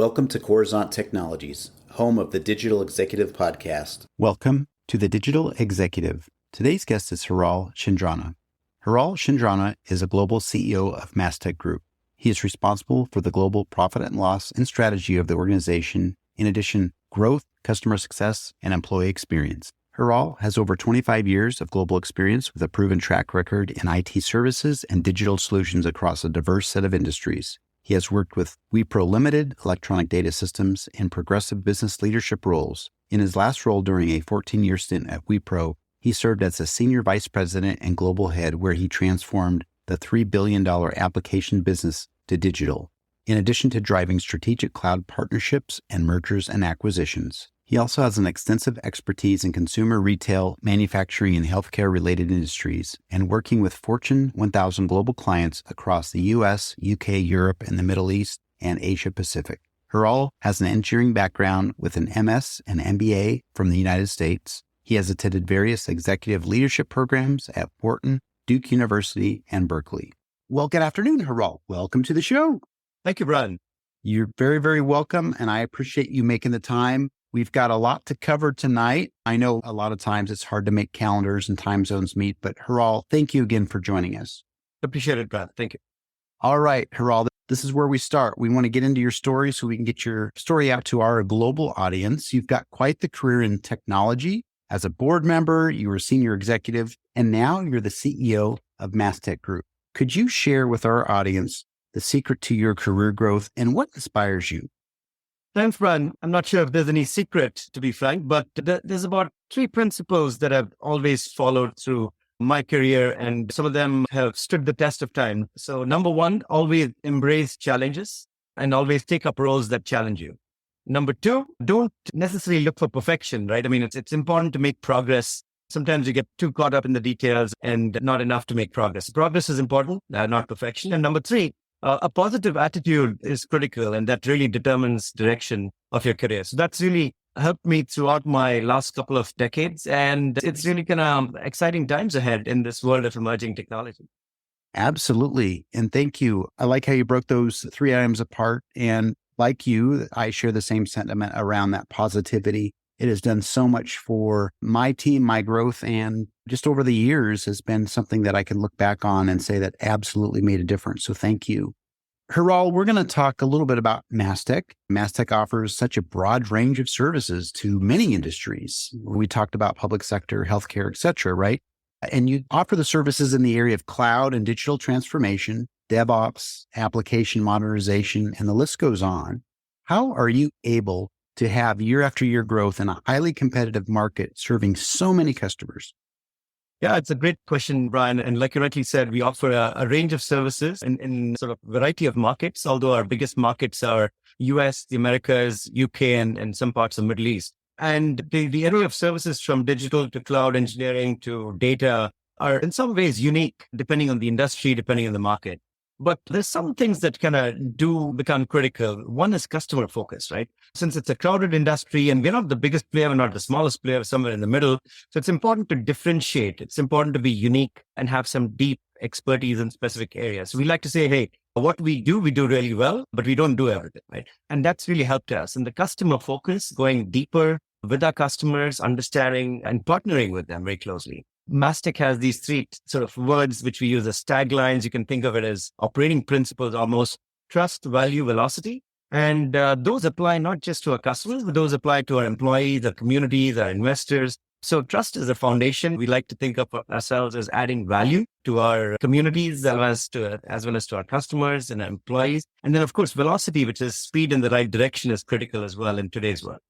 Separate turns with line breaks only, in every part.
Welcome to Coruzant Technologies, home of the Digital Executive Podcast.
Welcome to the Digital Executive. Today's guest is Hiral Chandrana. Hiral Chandrana is a global CEO of Mastek Group. He is responsible for the global profit and loss and strategy of the organization, in addition, growth, customer success, and employee experience. Hiral has over 25 years of global experience with a proven track record in IT services and digital solutions across a diverse set of industries. He has worked with Wipro Limited, Electronic Data Systems, and progressive business leadership roles. In his last role during a 14-year stint at Wipro, he served as a senior vice president and global head where he transformed the $3 billion application business to digital, in addition to driving strategic cloud partnerships and mergers and acquisitions. He also has an extensive expertise in consumer retail, manufacturing, and healthcare-related industries, and working with Fortune 1000 global clients across the U.S., U.K., Europe, and the Middle East, and Asia Pacific. Hiral has an engineering background with an MS and MBA from the United States. He has attended various executive leadership programs at Wharton, Duke University, and Berkeley. Well, good afternoon, Hiral. Welcome to the show.
Thank you, Brian.
You're very, very welcome, and I appreciate you making the time. We've got a lot to cover tonight. I know a lot of times it's hard to make calendars and time zones meet, but Hiral, thank you again for joining us.
Appreciate it, Brian. Thank you.
All right, Hiral, this is where we start. We want to get into your story so we can get your story out to our global audience. You've got quite the career in technology. As a board member, you were a senior executive, and now you're the CEO of Mastek Group. Could you share with our audience the secret to your career growth and what inspires you?
Thanks, Brian. I'm not sure if there's any secret, to be frank, but there's about 3 principles that I've always followed through my career, and some of them have stood the test of time. So number 1, always embrace challenges and always take up roles that challenge you. Number 2, don't necessarily look for perfection, right? I mean, it's important to make progress. Sometimes you get too caught up in the details and not enough to make progress. Progress is important, not perfection. And number 3, a positive attitude is critical, and that really determines direction of your career. So that's really helped me throughout my last couple of decades, and it's really kind of exciting times ahead in this world of emerging technology.
Absolutely. And thank you. I like how you broke those 3 items apart. And like you, I share the same sentiment around that positivity. It has done so much for my team, my growth, and just over the years has been something that I can look back on and say that absolutely made a difference. So thank you. Hiral, we're going to talk a little bit about Mastek. Mastek offers such a broad range of services to many industries. We talked about public sector, healthcare, et cetera, right? And you offer the services in the area of cloud and digital transformation, DevOps, application modernization, and the list goes on. How are you able to have year after year growth in a highly competitive market serving so many customers?
Yeah, it's a great question, Brian. And like you rightly said, we offer a range of services in sort of variety of markets, although our biggest markets are US, the Americas, UK, and some parts of the Middle East. And the area of services from digital to cloud engineering to data are in some ways unique, depending on the industry, depending on the market. But there's some things that kind of do become critical. One is customer focus, right? Since it's a crowded industry and we're not the biggest player, we're not the smallest player, somewhere in the middle. So it's important to differentiate. It's important to be unique and have some deep expertise in specific areas. So we like to say, hey, what we do really well, but we don't do everything, right? And that's really helped us. And the customer focus, going deeper with our customers, understanding and partnering with them very closely. Mastek has these 3 sort of words which we use as taglines. You can think of it as operating principles, almost: trust, value, velocity. And those apply not just to our customers, but those apply to our employees, our communities, our investors. So trust is the foundation. We like to think of ourselves as adding value to our communities as well as to our customers and our employees. And then, of course, velocity, which is speed in the right direction, is critical as well in today's world.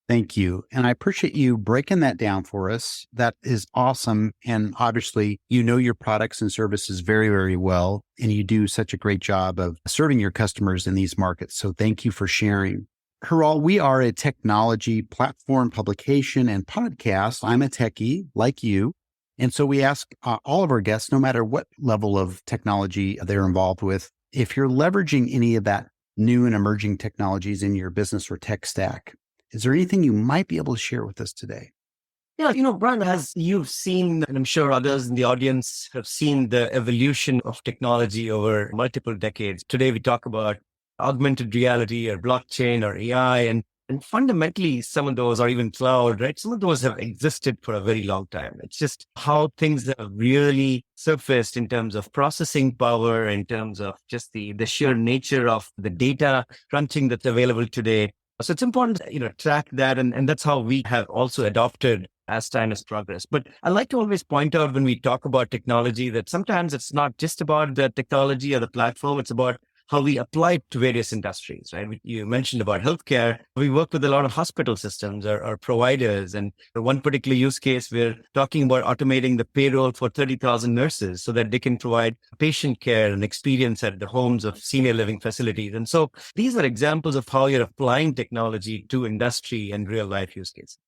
Thank you. And I appreciate you breaking that down for us. That is awesome. And obviously, you know your products and services very, very well, and you do such a great job of serving your customers in these markets. So thank you for sharing. Hiral, we are a technology platform, publication, and podcast. I'm a techie like you. And so we ask all of our guests, no matter what level of technology they're involved with, if you're leveraging any of that new and emerging technologies in your business or tech stack, is there anything you might be able to share with us today?
Yeah, Brian, as you've seen, and I'm sure others in the audience have seen the evolution of technology over multiple decades. Today, we talk about augmented reality or blockchain or AI. And fundamentally, some of those, or even cloud, right? Some of those have existed for a very long time. It's just how things have really surfaced in terms of processing power, in terms of just the sheer nature of the data crunching that's available today. So it's important to, track that. And that's how we have also adopted as time has progressed. But I like to always point out when we talk about technology that sometimes it's not just about the technology or the platform. It's about how we apply it to various industries, right? You mentioned about healthcare. We work with a lot of hospital systems or providers. And for one particular use case, we're talking about automating the payroll for 30,000 nurses so that they can provide patient care and experience at the homes of senior living facilities. And so these are examples of how you're applying technology to industry and real life use cases.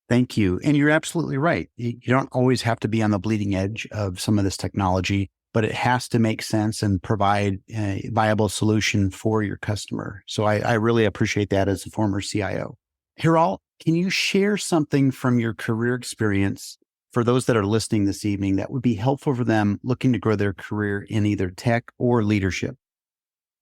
Thank you. And you're absolutely right. You don't always have to be on the bleeding edge of some of this technology, but it has to make sense and provide a viable solution for your customer. So I really appreciate that as a former CIO. Hiral, can you share something from your career experience for those that are listening this evening that would be helpful for them looking to grow their career in either tech or leadership?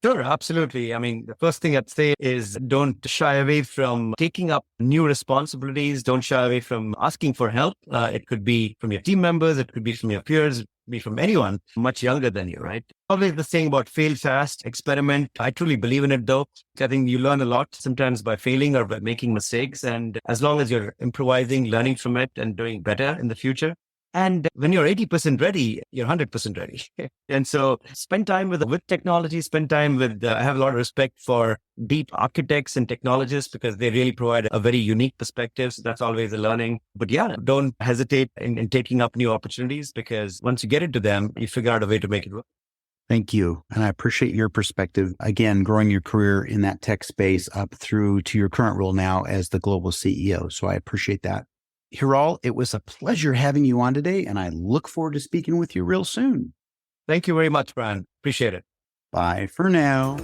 Sure, absolutely. I mean, the first thing I'd say is don't shy away from taking up new responsibilities. Don't shy away from asking for help. It could be from your team members. It could be from your peers. It could be from anyone much younger than you, right? Always the saying about fail fast, experiment. I truly believe in it though. I think you learn a lot sometimes by failing or by making mistakes. And as long as you're improvising, learning from it and doing better in the future. And when you're 80% ready, you're 100% ready. And so spend time with technology, spend time with, I have a lot of respect for deep architects and technologists because they really provide a very unique perspective. So that's always a learning. But yeah, don't hesitate in taking up new opportunities because once you get into them, you figure out a way to make it work.
Thank you. And I appreciate your perspective. Again, growing your career in that tech space up through to your current role now as the global CEO. So I appreciate that. Hiral, it was a pleasure having you on today, and I look forward to speaking with you real soon.
Thank you very much, Brian. Appreciate it.
Bye for now.